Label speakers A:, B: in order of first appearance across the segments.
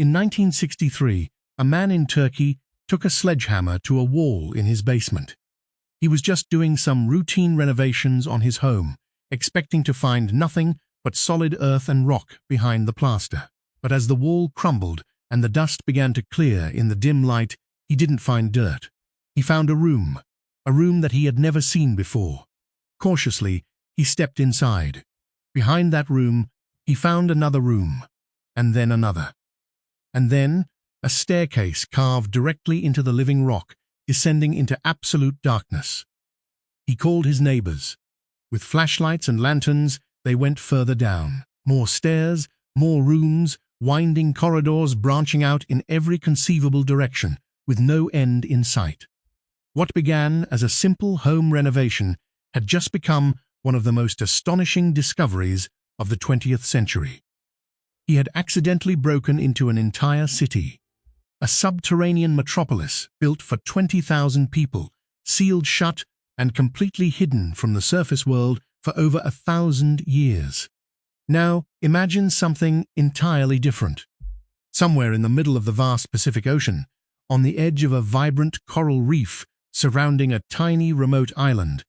A: In 1963, a man in Turkey took a sledgehammer to a wall in his basement. He was just doing some routine renovations on his home, expecting to find nothing but solid earth and rock behind the plaster. But as the wall crumbled and the dust began to clear in the dim light, he didn't find dirt. He found a room that he had never seen before. Cautiously, he stepped inside. Behind that room, he found another room, and then another. And then, a staircase carved directly into the living rock, descending into absolute darkness. He called his neighbors. With flashlights and lanterns, they went further down. More stairs, more rooms, winding corridors branching out in every conceivable direction, with no end in sight. What began as a simple home renovation had just become one of the most astonishing discoveries of the 20th century. He had accidentally broken into an entire city, a subterranean metropolis built for 20,000 people, sealed shut and completely hidden from the surface world for over 1,000 years. Now, imagine something entirely different. Somewhere in the middle of the vast Pacific Ocean, on the edge of a vibrant coral reef surrounding a tiny remote island,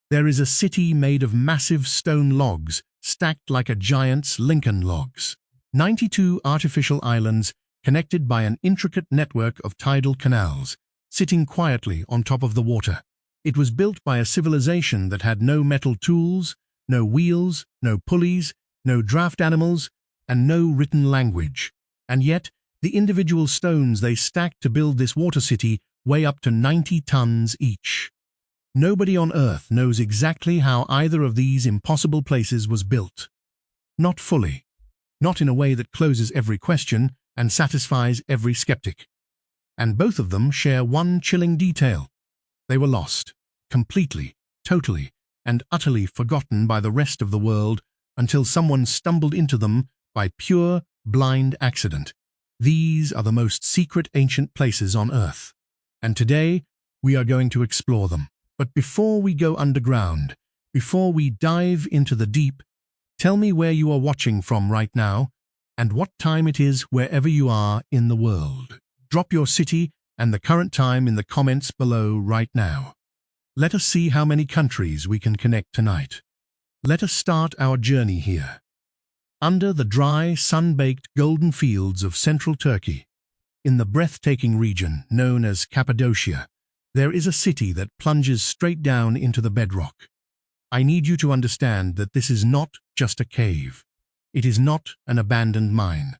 A: there is a city made of massive stone logs stacked like a giant's Lincoln logs. 92 artificial islands connected by an intricate network of tidal canals, sitting quietly on top of the water. It was built by a civilization that had no metal tools, no wheels, no pulleys, no draft animals, and no written language. And yet, the individual stones they stacked to build this water city weigh up to 90 tons each. Nobody on Earth knows exactly how either of these impossible places was built. Not fully. Not in a way that closes every question and satisfies every skeptic. And both of them share one chilling detail. They were lost, completely, totally, and utterly forgotten by the rest of the world until someone stumbled into them by pure, blind accident. These are the most secret ancient places on Earth. And today, we are going to explore them. But before we go underground, before we dive into the deep, tell me where you are watching from right now, and what time it is wherever you are in the world. Drop your city and the current time in the comments below right now. Let us see how many countries we can connect tonight. Let us start our journey here. Under the dry, sun-baked golden fields of central Turkey, in the breathtaking region known as Cappadocia, there is a city that plunges straight down into the bedrock. I need you to understand that this is not just a cave. It is not an abandoned mine.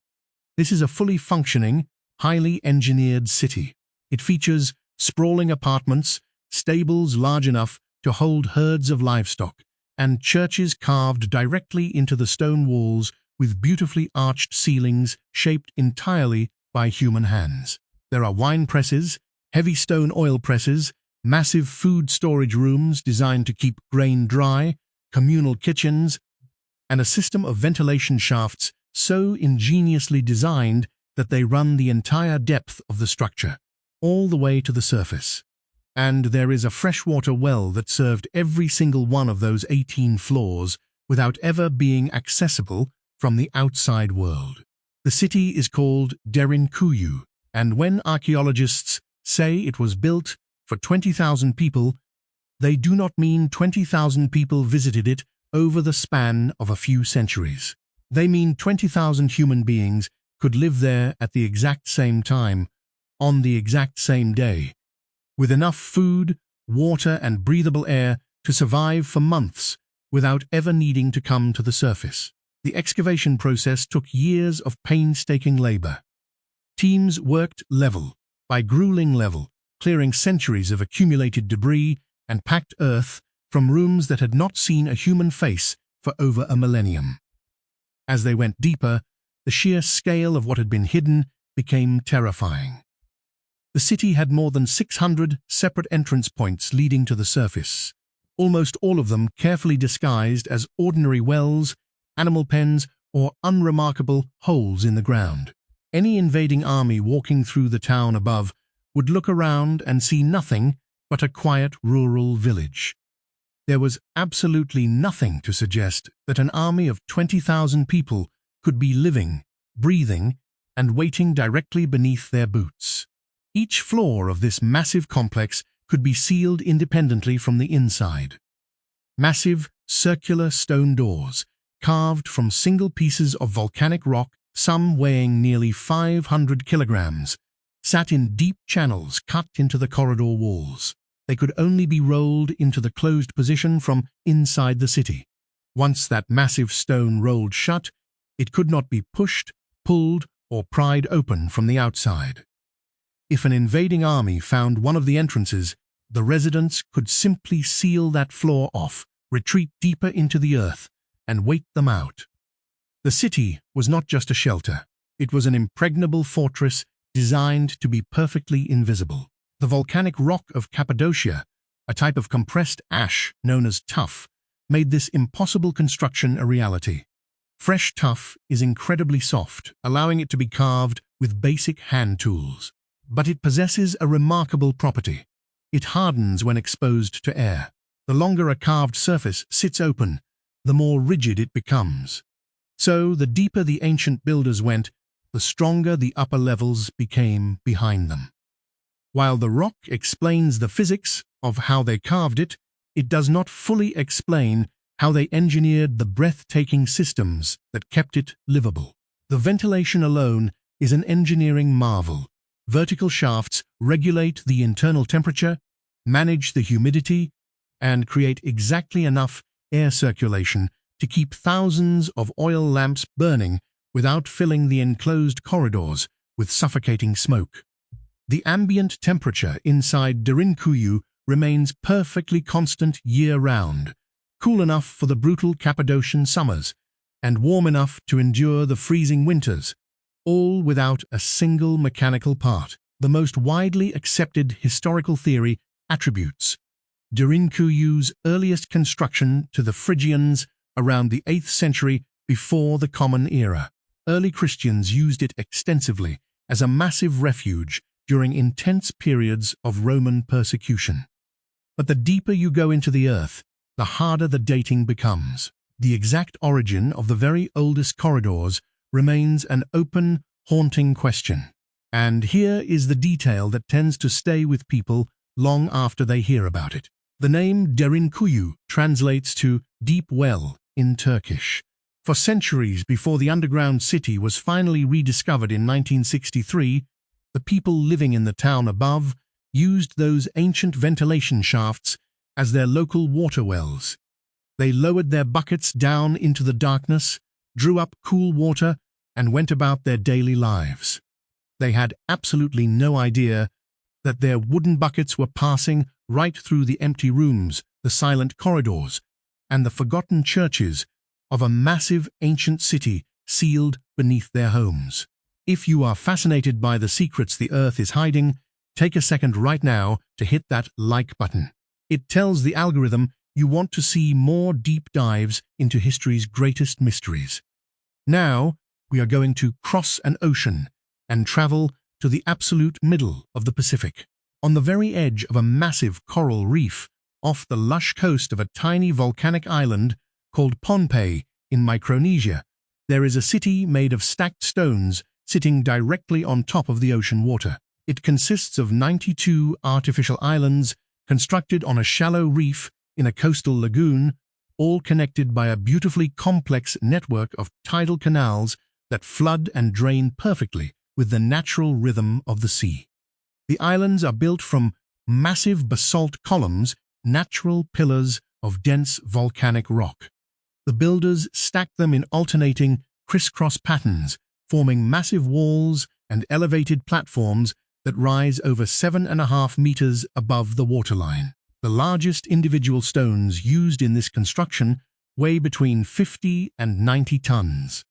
A: This is a fully functioning, highly engineered city. It features sprawling apartments, stables large enough to hold herds of livestock, and churches carved directly into the stone walls with beautifully arched ceilings shaped entirely by human hands. There are wine presses, heavy stone oil presses, massive food storage rooms designed to keep grain dry, communal kitchens, and a system of ventilation shafts so ingeniously designed that they run the entire depth of the structure, all the way to the surface. And there is a freshwater well that served every single one of those 18 floors without ever being accessible from the outside world. The city is called Derinkuyu, and when archaeologists say it was built for 20,000 people, they do not mean 20,000 people visited it over the span of a few centuries. They mean 20,000 human beings could live there at the exact same time, on the exact same day, with enough food, water, and breathable air to survive for months without ever needing to come to the surface. The excavation process took years of painstaking labor. Teams worked level by grueling level, clearing centuries of accumulated debris and packed earth from rooms that had not seen a human face for over a millennium. As they went deeper, the sheer scale of what had been hidden became terrifying. The city had more than 600 separate entrance points leading to the surface, almost all of them carefully disguised as ordinary wells, animal pens, or unremarkable holes in the ground. Any invading army walking through the town above would look around and see nothing but a quiet rural village. There was absolutely nothing to suggest that an army of 20,000 people could be living, breathing, and waiting directly beneath their boots. Each floor of this massive complex could be sealed independently from the inside. Massive, circular stone doors, carved from single pieces of volcanic rock, some weighing nearly 500 kilograms, sat in deep channels cut into the corridor walls. They could only be rolled into the closed position from inside the city. Once that massive stone rolled shut, it could not be pushed, pulled, or pried open from the outside. If an invading army found one of the entrances, the residents could simply seal that floor off, retreat deeper into the earth, and wait them out. The city was not just a shelter. It was an impregnable fortress designed to be perfectly invisible. The volcanic rock of Cappadocia, a type of compressed ash known as tuff, made this impossible construction a reality. Fresh tuff is incredibly soft, allowing it to be carved with basic hand tools. But it possesses a remarkable property. It hardens when exposed to air. The longer a carved surface sits open, the more rigid it becomes. So, the deeper the ancient builders went, the stronger the upper levels became behind them. While the rock explains the physics of how they carved it, it does not fully explain how they engineered the breathtaking systems that kept it livable. The ventilation alone is an engineering marvel. Vertical shafts regulate the internal temperature, manage the humidity, and create exactly enough air circulation to keep thousands of oil lamps burning without filling the enclosed corridors with suffocating smoke. The ambient temperature inside Derinkuyu remains perfectly constant year-round, cool enough for the brutal Cappadocian summers and warm enough to endure the freezing winters, all without a single mechanical part. The most widely accepted historical theory attributes Derinkuyu's earliest construction to the Phrygians around the 8th century before the Common Era. Early Christians used it extensively as a massive refuge during intense periods of Roman persecution. But the deeper you go into the earth, the harder the dating becomes. The exact origin of the very oldest corridors remains an open, haunting question. And here is the detail that tends to stay with people long after they hear about it. The name Derinkuyu translates to deep well in Turkish. For centuries before the underground city was finally rediscovered in 1963, the people living in the town above used those ancient ventilation shafts as their local water wells. They lowered their buckets down into the darkness, drew up cool water, and went about their daily lives. They had absolutely no idea that their wooden buckets were passing right through the empty rooms, the silent corridors, and the forgotten churches of a massive ancient city sealed beneath their homes. If you are fascinated by the secrets the earth is hiding, take a second right now to hit that like button. It tells the algorithm you want to see more deep dives into history's greatest mysteries. Now, we are going to cross an ocean and travel to the absolute middle of the Pacific. On the very edge of a massive coral reef, off the lush coast of a tiny volcanic island called Pohnpei in Micronesia, there is a city made of stacked stones sitting directly on top of the ocean water. It consists of 92 artificial islands constructed on a shallow reef in a coastal lagoon, all connected by a beautifully complex network of tidal canals that flood and drain perfectly with the natural rhythm of the sea. The islands are built from massive basalt columns, natural pillars of dense volcanic rock. The builders stack them in alternating crisscross patterns, forming massive walls and elevated platforms that rise over 7.5 meters above the waterline. The largest individual stones used in this construction weigh between 50 and 90 tons.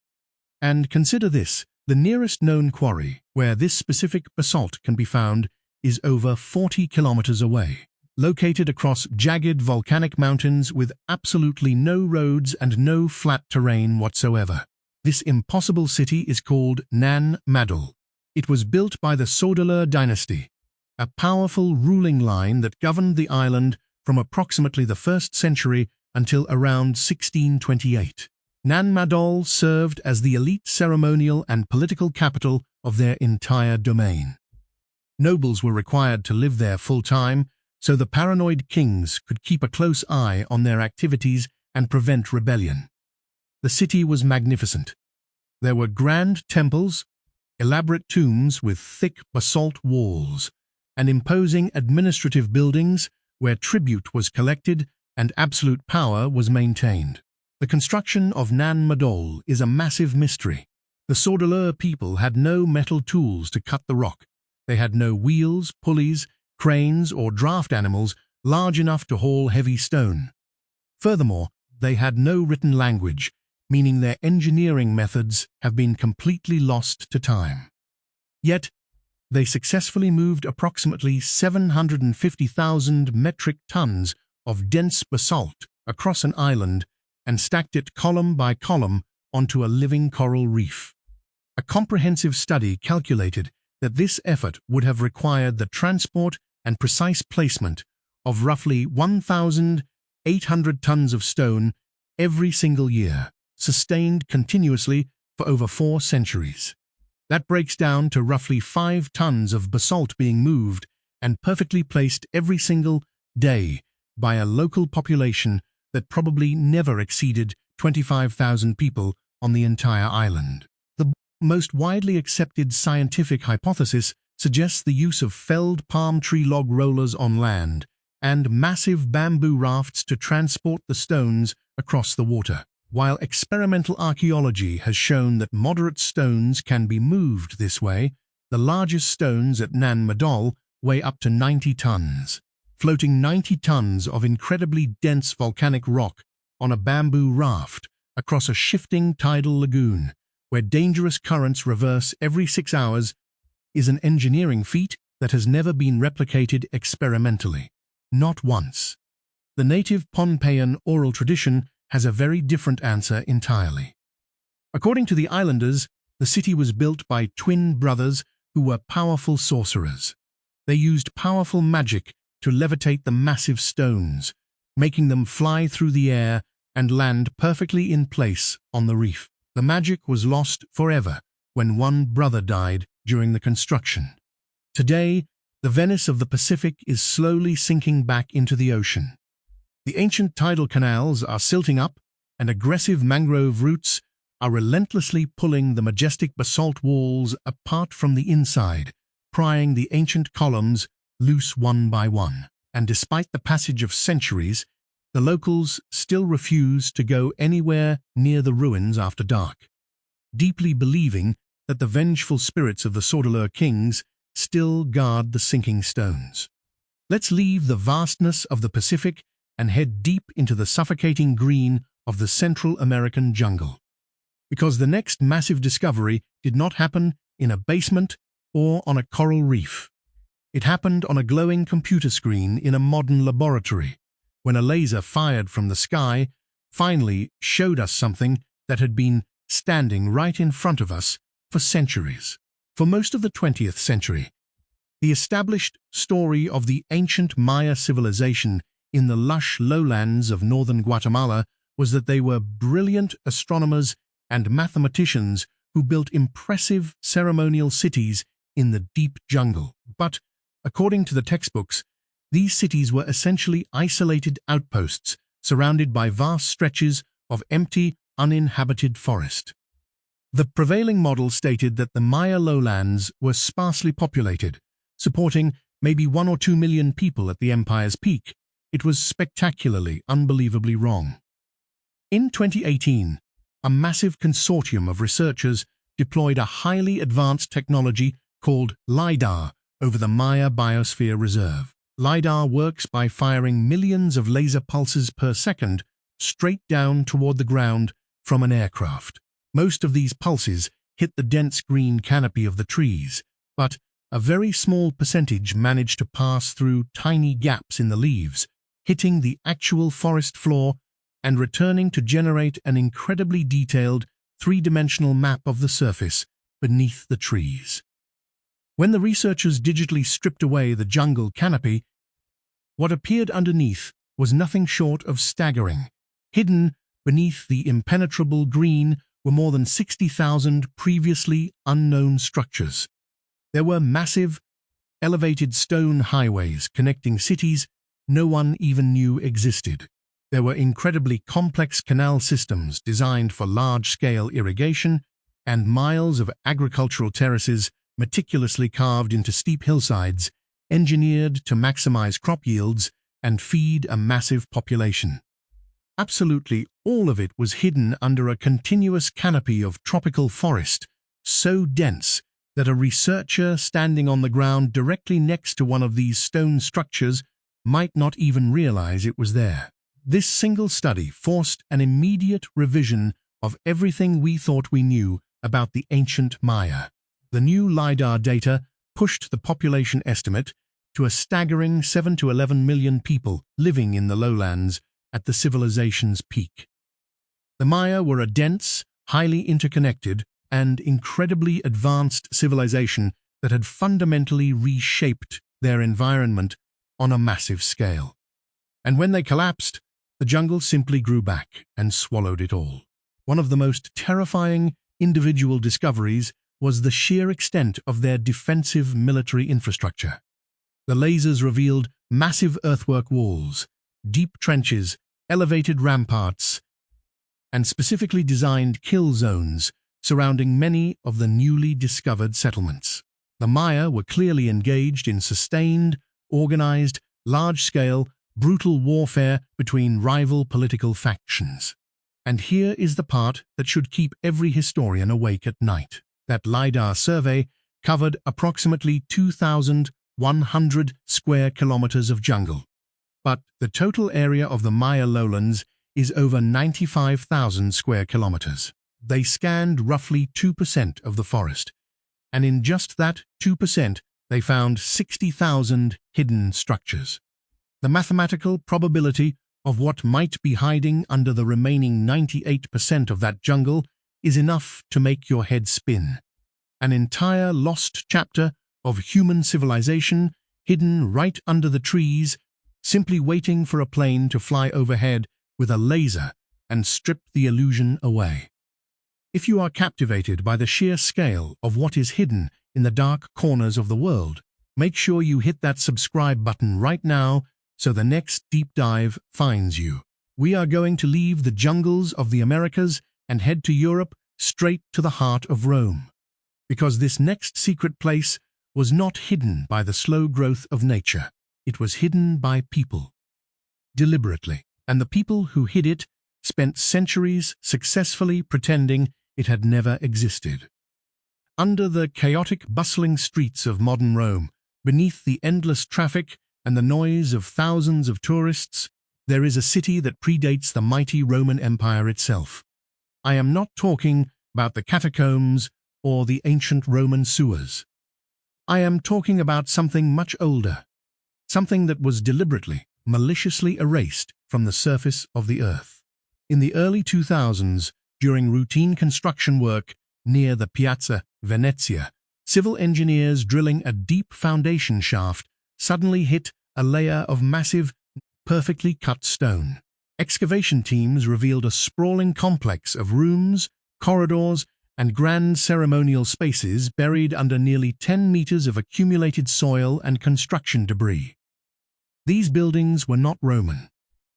A: And consider this, the nearest known quarry where this specific basalt can be found is over 40 kilometers away. Located across jagged volcanic mountains with absolutely no roads and no flat terrain whatsoever. This impossible city is called Nan Madol. It was built by the Soderlur dynasty, a powerful ruling line that governed the island from approximately the 1st century until around 1628. Nan Madol served as the elite ceremonial and political capital of their entire domain. Nobles were required to live there full-time, so the paranoid kings could keep a close eye on their activities and prevent rebellion. The city was magnificent. There were grand temples, elaborate tombs with thick basalt walls, and imposing administrative buildings where tribute was collected and absolute power was maintained. The construction of Nan Madol is a massive mystery. The Sordeleur people had no metal tools to cut the rock. They had no wheels, pulleys, cranes, or draft animals large enough to haul heavy stone. Furthermore, they had no written language, meaning their engineering methods have been completely lost to time. Yet, they successfully moved approximately 750,000 metric tons of dense basalt across an island and stacked it column by column onto a living coral reef. A comprehensive study calculated that this effort would have required the transport and precise placement of roughly 1,800 tons of stone every single year, sustained continuously for over 4 centuries. That breaks down to roughly 5 tons of basalt being moved and perfectly placed every single day by a local population that probably never exceeded 25,000 people on the entire island. The most widely accepted scientific hypothesis suggests the use of felled palm tree log rollers on land and massive bamboo rafts to transport the stones across the water. While experimental archaeology has shown that moderate stones can be moved this way, the largest stones at Nan Madol weigh up to 90 tons. Floating 90 tons of incredibly dense volcanic rock on a bamboo raft across a shifting tidal lagoon, where dangerous currents reverse every 6 hours, is an engineering feat that has never been replicated experimentally. Not once. The native Pohnpeian oral tradition has a very different answer entirely. According to the islanders, the city was built by twin brothers who were powerful sorcerers. They used powerful magic to levitate the massive stones, making them fly through the air and land perfectly in place on the reef. The magic was lost forever when one brother died during the construction. Today, the Venice of the Pacific is slowly sinking back into the ocean. The ancient tidal canals are silting up, and aggressive mangrove roots are relentlessly pulling the majestic basalt walls apart from the inside, prying the ancient columns loose one by one. And despite the passage of centuries, the locals still refuse to go anywhere near the ruins after dark, deeply believing that the vengeful spirits of the Sordeleur kings still guard the sinking stones. Let's leave the vastness of the Pacific and head deep into the suffocating green of the Central American jungle. Because the next massive discovery did not happen in a basement or on a coral reef. It happened on a glowing computer screen in a modern laboratory, when a laser fired from the sky finally showed us something that had been standing right in front of us for centuries. For most of the 20th century, the established story of the ancient Maya civilization in the lush lowlands of northern Guatemala was that they were brilliant astronomers and mathematicians who built impressive ceremonial cities in the deep jungle. But, according to the textbooks, these cities were essentially isolated outposts surrounded by vast stretches of empty, uninhabited forest. The prevailing model stated that the Maya lowlands were sparsely populated, supporting maybe 1 or 2 million people at the empire's peak. It was spectacularly, unbelievably wrong. In 2018, a massive consortium of researchers deployed a highly advanced technology called LiDAR over the Maya Biosphere Reserve. LiDAR works by firing millions of laser pulses per second straight down toward the ground from an aircraft. Most of these pulses hit the dense green canopy of the trees, but a very small percentage managed to pass through tiny gaps in the leaves, hitting the actual forest floor and returning to generate an incredibly detailed, 3-dimensional map of the surface beneath the trees. When the researchers digitally stripped away the jungle canopy, what appeared underneath was nothing short of staggering. Hidden beneath the impenetrable green were more than 60,000 previously unknown structures. There were massive, elevated stone highways connecting cities no one even knew existed. There were incredibly complex canal systems designed for large-scale irrigation and miles of agricultural terraces meticulously carved into steep hillsides, engineered to maximize crop yields and feed a massive population. Absolutely all of it was hidden under a continuous canopy of tropical forest, so dense that a researcher standing on the ground directly next to one of these stone structures might not even realize it was there. This single study forced an immediate revision of everything we thought we knew about the ancient Maya. The new LiDAR data pushed the population estimate to a staggering 7 to 11 million people living in the lowlands at the civilization's peak. The Maya were a dense, highly interconnected, and incredibly advanced civilization that had fundamentally reshaped their environment on a massive scale. And when they collapsed, the jungle simply grew back and swallowed it all. One of the most terrifying individual discoveries was the sheer extent of their defensive military infrastructure. The lasers revealed massive earthwork walls, deep trenches, elevated ramparts, and specifically designed kill zones surrounding many of the newly discovered settlements. The Maya were clearly engaged in sustained, organized, large-scale, brutal warfare between rival political factions. And here is the part that should keep every historian awake at night. That LiDAR survey covered approximately 2,100 square kilometers of jungle. But the total area of the Maya lowlands is over 95,000 square kilometers. They scanned roughly 2% of the forest, and in just that 2%, they found 60,000 hidden structures. The mathematical probability of what might be hiding under the remaining 98% of that jungle is enough to make your head spin. An entire lost chapter of human civilization hidden right under the trees, simply waiting for a plane to fly overhead with a laser and strip the illusion away. If you are captivated by the sheer scale of what is hidden in the dark corners of the world, make sure you hit that subscribe button right now so the next deep dive finds you. We are going to leave the jungles of the Americas and head to Europe, straight to the heart of Rome. Because this next secret place was not hidden by the slow growth of nature. It was hidden by people. Deliberately. And the people who hid it spent centuries successfully pretending it had never existed. Under the chaotic, bustling streets of modern Rome, beneath the endless traffic and the noise of thousands of tourists, there is a city that predates the mighty Roman Empire itself. I am not talking about the catacombs or the ancient Roman sewers. I am talking about something much older, something that was deliberately, maliciously erased from the surface of the earth. In the early 2000s, during routine construction work near the Piazza Venezia, civil engineers drilling a deep foundation shaft suddenly hit a layer of massive, perfectly cut stone. Excavation teams revealed a sprawling complex of rooms, corridors, and grand ceremonial spaces buried under nearly 10 meters of accumulated soil and construction debris. These buildings were not Roman.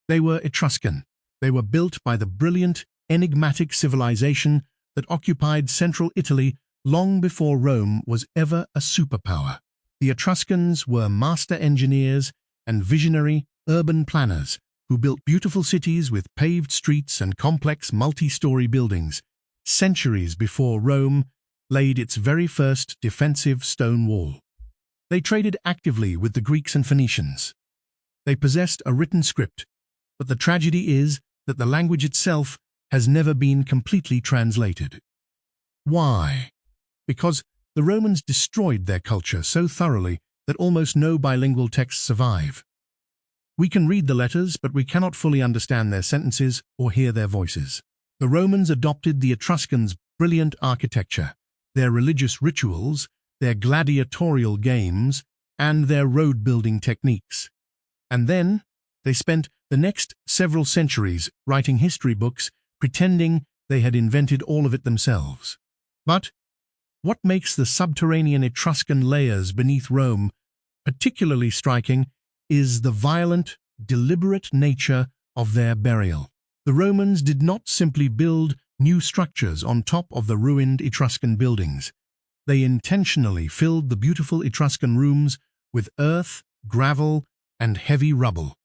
A: They were Etruscan. They were built by the brilliant, enigmatic civilization that occupied central Italy long before Rome was ever a superpower. The Etruscans were master engineers and visionary urban planners who built beautiful cities with paved streets and complex multi-story buildings, centuries before Rome laid its very first defensive stone wall. They traded actively with the Greeks and Phoenicians. They possessed a written script, but the tragedy is that the language itself has never been completely translated. Why? Because the Romans destroyed their culture so thoroughly that almost no bilingual texts survive. We can read the letters, but we cannot fully understand their sentences or hear their voices. The Romans adopted the Etruscans' brilliant architecture, their religious rituals, their gladiatorial games, and their road-building techniques. And then they spent the next several centuries writing history books pretending they had invented all of it themselves. But what makes the subterranean Etruscan layers beneath Rome particularly striking is the violent, deliberate nature of their burial. The Romans did not simply build new structures on top of the ruined Etruscan buildings. They intentionally filled the beautiful Etruscan rooms with earth, gravel, and heavy rubble.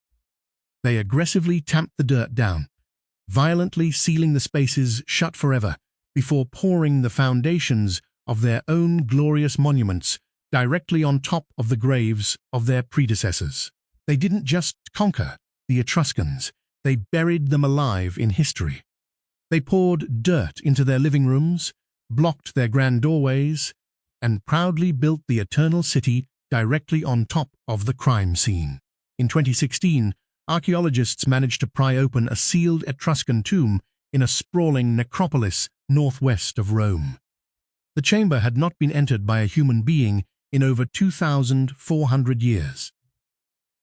A: They aggressively tamped the dirt down, violently sealing the spaces shut forever, before pouring the foundations of their own glorious monuments directly on top of the graves of their predecessors. They didn't just conquer the Etruscans, they buried them alive in history. They poured dirt into their living rooms, blocked their grand doorways, and proudly built the eternal city directly on top of the crime scene. In 2016, archaeologists managed to pry open a sealed Etruscan tomb in a sprawling necropolis northwest of Rome. The chamber had not been entered by a human being in over 2,400 years.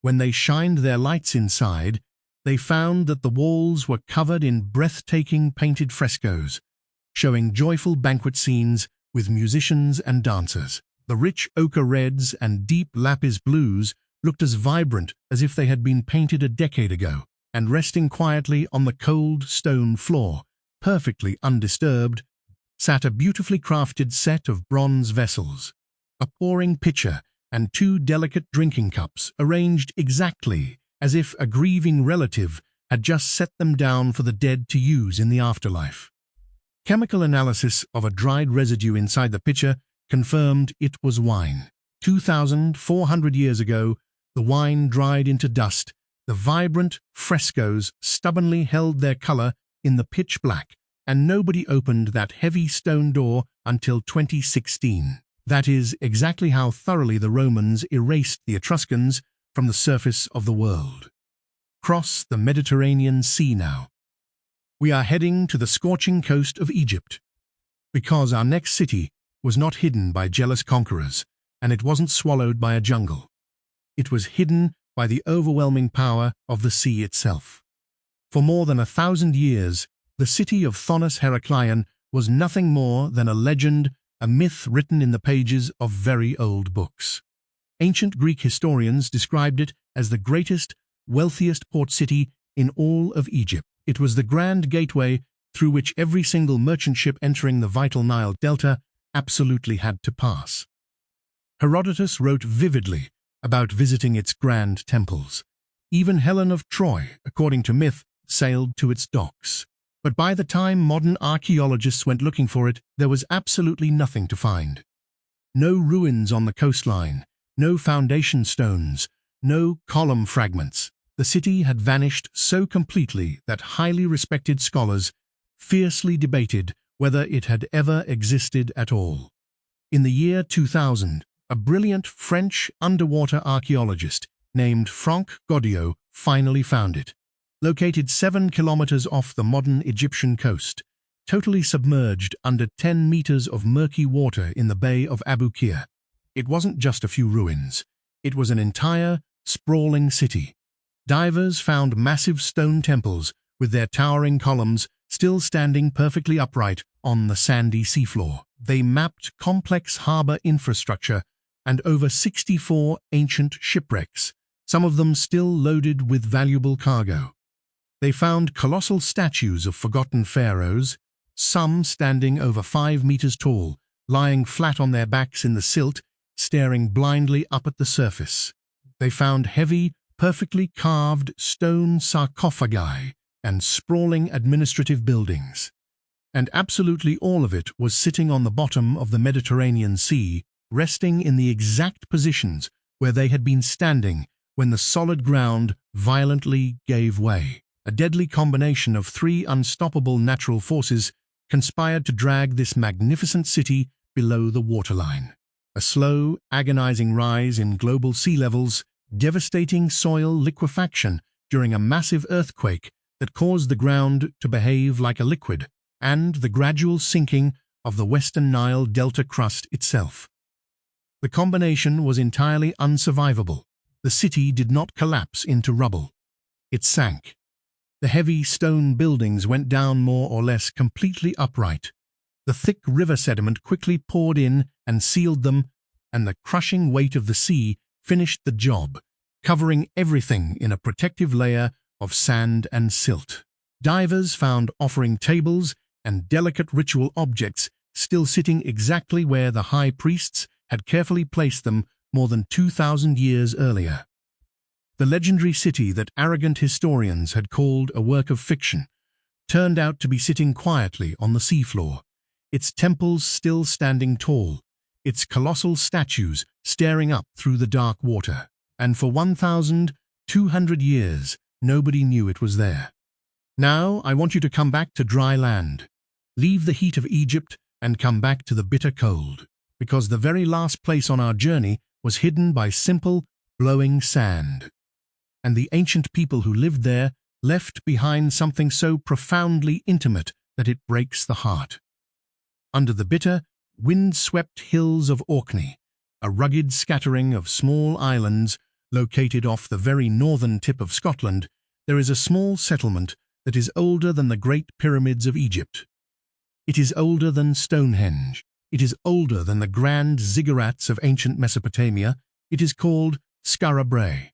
A: When they shined their lights inside, they found that the walls were covered in breathtaking painted frescoes, showing joyful banquet scenes with musicians and dancers. The rich ochre reds and deep lapis blues looked as vibrant as if they had been painted a decade ago, and resting quietly on the cold stone floor, perfectly undisturbed, sat a beautifully crafted set of bronze vessels, a pouring pitcher and two delicate drinking cups arranged exactly as if a grieving relative had just set them down for the dead to use in the afterlife. Chemical analysis of a dried residue inside the pitcher confirmed it was wine. 2,400 years ago, the wine dried into dust. The vibrant frescoes stubbornly held their color in the pitch black, and nobody opened that heavy stone door until 2016. That is exactly how thoroughly the Romans erased the Etruscans from the surface of the world. Cross the Mediterranean Sea now. We are heading to the scorching coast of Egypt, because our next city was not hidden by jealous conquerors, and it wasn't swallowed by a jungle. It was hidden by the overwhelming power of the sea itself. For more than 1,000 years, the city of Thonis Heracleion was nothing more than a legend, a myth written in the pages of very old books. Ancient Greek historians described it as the greatest, wealthiest port city in all of Egypt. It was the grand gateway through which every single merchant ship entering the vital Nile Delta absolutely had to pass. Herodotus wrote vividly about visiting its grand temples. Even Helen of Troy, according to myth, sailed to its docks. But by the time modern archaeologists went looking for it, there was absolutely nothing to find. No ruins on the coastline, no foundation stones, no column fragments. The city had vanished so completely that highly respected scholars fiercely debated whether it had ever existed at all. In the year 2000, a brilliant French underwater archaeologist named Franck Goddio finally found it. Located 7 kilometers off the modern Egyptian coast, totally submerged under 10 meters of murky water in the Bay of Abu Qir. It wasn't just a few ruins. It was an entire, sprawling city. Divers found massive stone temples with their towering columns still standing perfectly upright on the sandy seafloor. They mapped complex harbor infrastructure and over 64 ancient shipwrecks, some of them still loaded with valuable cargo. They found colossal statues of forgotten pharaohs, some standing over 5 meters tall, lying flat on their backs in the silt, staring blindly up at the surface. They found heavy, perfectly carved stone sarcophagi and sprawling administrative buildings. And absolutely all of it was sitting on the bottom of the Mediterranean Sea, resting in the exact positions where they had been standing when the solid ground violently gave way. A deadly combination of 3 unstoppable natural forces conspired to drag this magnificent city below the waterline. A slow, agonizing rise in global sea levels, devastating soil liquefaction during a massive earthquake that caused the ground to behave like a liquid, and the gradual sinking of the Western Nile Delta crust itself. The combination was entirely unsurvivable. The city did not collapse into rubble. It sank. The heavy stone buildings went down more or less completely upright. The thick river sediment quickly poured in and sealed them, and the crushing weight of the sea finished the job, covering everything in a protective layer of sand and silt. Divers found offering tables and delicate ritual objects still sitting exactly where the high priests had carefully placed them more than 2,000 years earlier. The legendary city that arrogant historians had called a work of fiction turned out to be sitting quietly on the seafloor, its temples still standing tall, its colossal statues staring up through the dark water. And for 1,200 years, nobody knew it was there. Now I want you to come back to dry land. Leave the heat of Egypt and come back to the bitter cold, because the very last place on our journey was hidden by simple, glowing sand. And the ancient people who lived there left behind something so profoundly intimate that it breaks the heart. Under the bitter, wind-swept hills of Orkney, a rugged scattering of small islands located off the very northern tip of Scotland, there is a small settlement that is older than the Great Pyramids of Egypt. It is older than Stonehenge. It is older than the grand ziggurats of ancient Mesopotamia. It is called Skara Brae.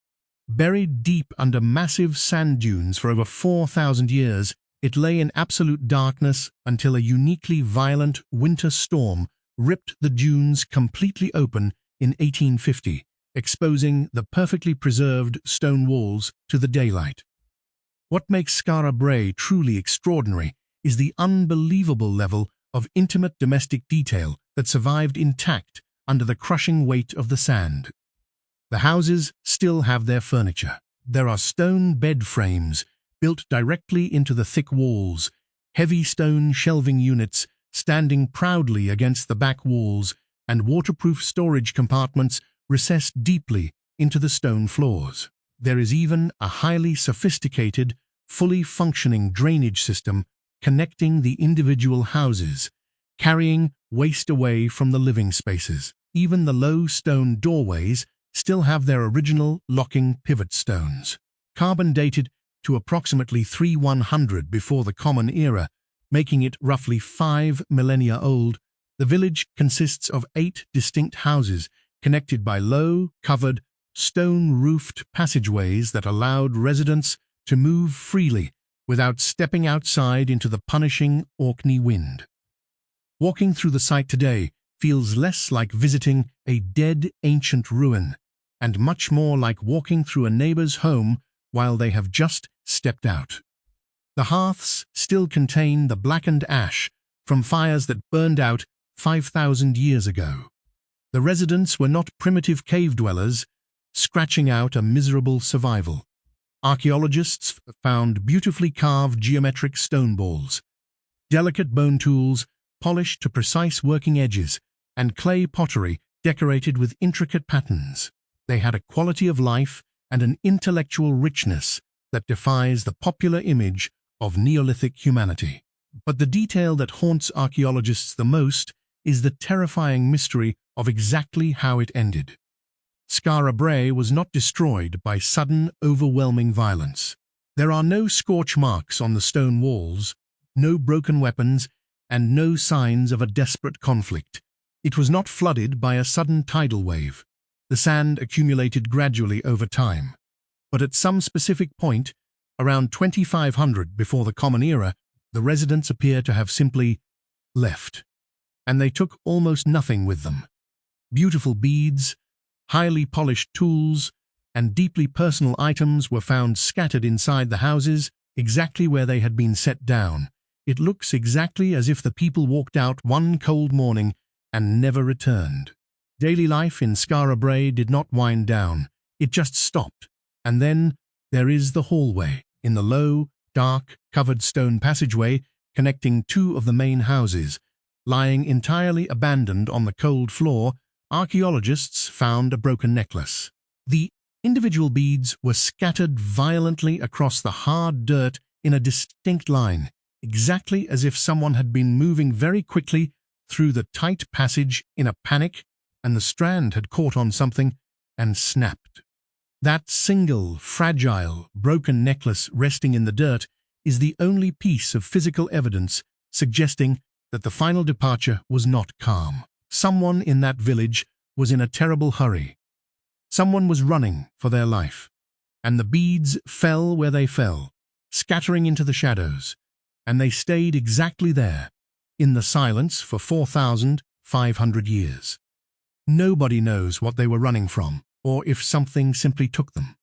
A: Buried deep under massive sand dunes for over 4,000 years, it lay in absolute darkness until a uniquely violent winter storm ripped the dunes completely open in 1850, exposing the perfectly preserved stone walls to the daylight. What makes Skara Brae truly extraordinary is the unbelievable level of intimate domestic detail that survived intact under the crushing weight of the sand. The houses still have their furniture. There are stone bed frames built directly into the thick walls, heavy stone shelving units standing proudly against the back walls, and waterproof storage compartments recessed deeply into the stone floors. There is even a highly sophisticated, fully functioning drainage system connecting the individual houses, carrying waste away from the living spaces. Even the low stone doorways still have their original locking pivot stones. Carbon dated to approximately 3100 before the Common Era, making it roughly 5 millennia old, the village consists of 8 distinct houses connected by low, covered, stone-roofed passageways that allowed residents to move freely without stepping outside into the punishing Orkney wind. Walking through the site today feels less like visiting a dead ancient ruin and much more like walking through a neighbor's home while they have just stepped out. The hearths still contain the blackened ash from fires that burned out 5,000 years ago. The residents were not primitive cave dwellers scratching out a miserable survival. Archaeologists found beautifully carved geometric stone balls, delicate bone tools polished to precise working edges, and clay pottery decorated with intricate patterns. They had a quality of life and an intellectual richness that defies the popular image of Neolithic humanity. But the detail that haunts archaeologists the most is the terrifying mystery of exactly how it ended. Skara Brae was not destroyed by sudden, overwhelming violence. There are no scorch marks on the stone walls, no broken weapons, and no signs of a desperate conflict. It was not flooded by a sudden tidal wave. The sand accumulated gradually over time. But at some specific point, around 2500 before the Common Era, the residents appear to have simply left. And they took almost nothing with them. Beautiful beads, highly polished tools, and deeply personal items were found scattered inside the houses, exactly where they had been set down. It looks exactly as if the people walked out one cold morning and never returned. Daily life in Skara Brae did not wind down. It just stopped. And then there is the hallway. In the low, dark, covered stone passageway connecting 2 of the main houses, lying entirely abandoned on the cold floor, archaeologists found a broken necklace. The individual beads were scattered violently across the hard dirt in a distinct line, exactly as if someone had been moving very quickly through the tight passage in a panic, and the strand had caught on something and snapped. That single, fragile, broken necklace resting in the dirt is the only piece of physical evidence suggesting that the final departure was not calm. Someone in that village was in a terrible hurry. Someone was running for their life, and the beads fell where they fell, scattering into the shadows, and they stayed exactly there, in the silence for 4,500 years. Nobody knows what they were running from, or if something simply took them.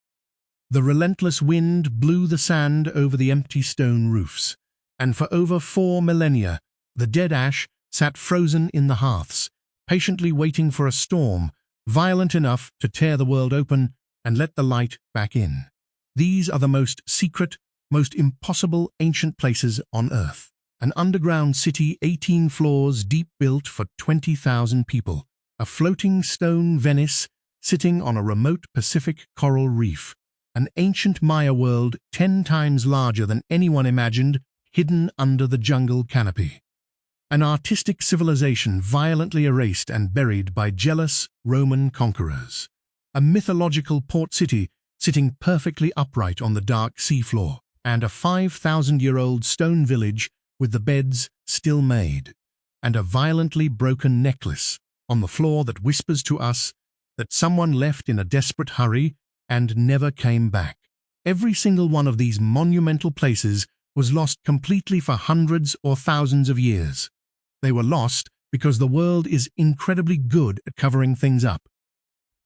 A: The relentless wind blew the sand over the empty stone roofs, and for over 4 millennia, the dead ash sat frozen in the hearths, patiently waiting for a storm violent enough to tear the world open and let the light back in. These are the most secret, most impossible ancient places on Earth. An underground city 18 floors deep built for 20,000 people. A floating stone Venice sitting on a remote Pacific coral reef. An ancient Maya world 10 times larger than anyone imagined, hidden under the jungle canopy. An artistic civilization violently erased and buried by jealous Roman conquerors. A mythological port city sitting perfectly upright on the dark seafloor. And a 5,000-year-old stone village with the beds still made. And a violently broken necklace on the floor that whispers to us that someone left in a desperate hurry and never came back. Every single one of these monumental places was lost completely for hundreds or thousands of years. They were lost because the world is incredibly good at covering things up.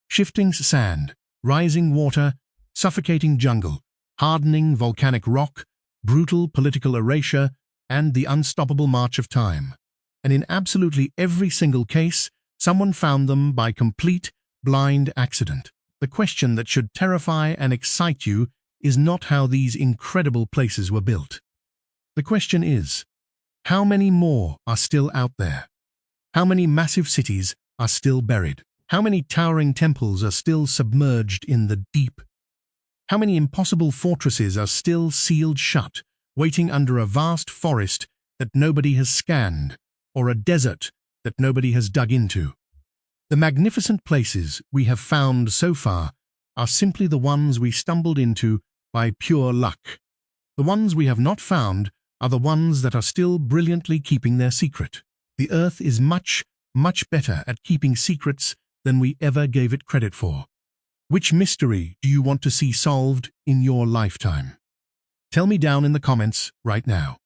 A: Shifting sand, rising water, suffocating jungle, hardening volcanic rock, brutal political erasure, and the unstoppable march of time. And in absolutely every single case, someone found them by complete, blind accident. The question that should terrify and excite you is not how these incredible places were built. The question is, how many more are still out there? How many massive cities are still buried? How many towering temples are still submerged in the deep? How many impossible fortresses are still sealed shut, waiting under a vast forest that nobody has scanned, or a desert that nobody has dug into? The magnificent places we have found so far are simply the ones we stumbled into by pure luck. The ones we have not found are the ones that are still brilliantly keeping their secret. The Earth is much, much better at keeping secrets than we ever gave it credit for. Which mystery do you want to see solved in your lifetime? Tell me down in the comments right now.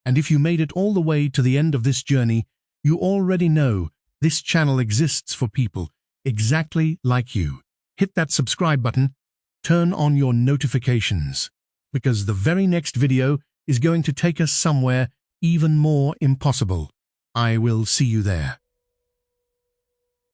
A: And if you made it all the way to the end of this journey, you already know this channel exists for people exactly like you. Hit that subscribe button, turn on your notifications, because the very next video is going to take us somewhere even more impossible. I will see you there.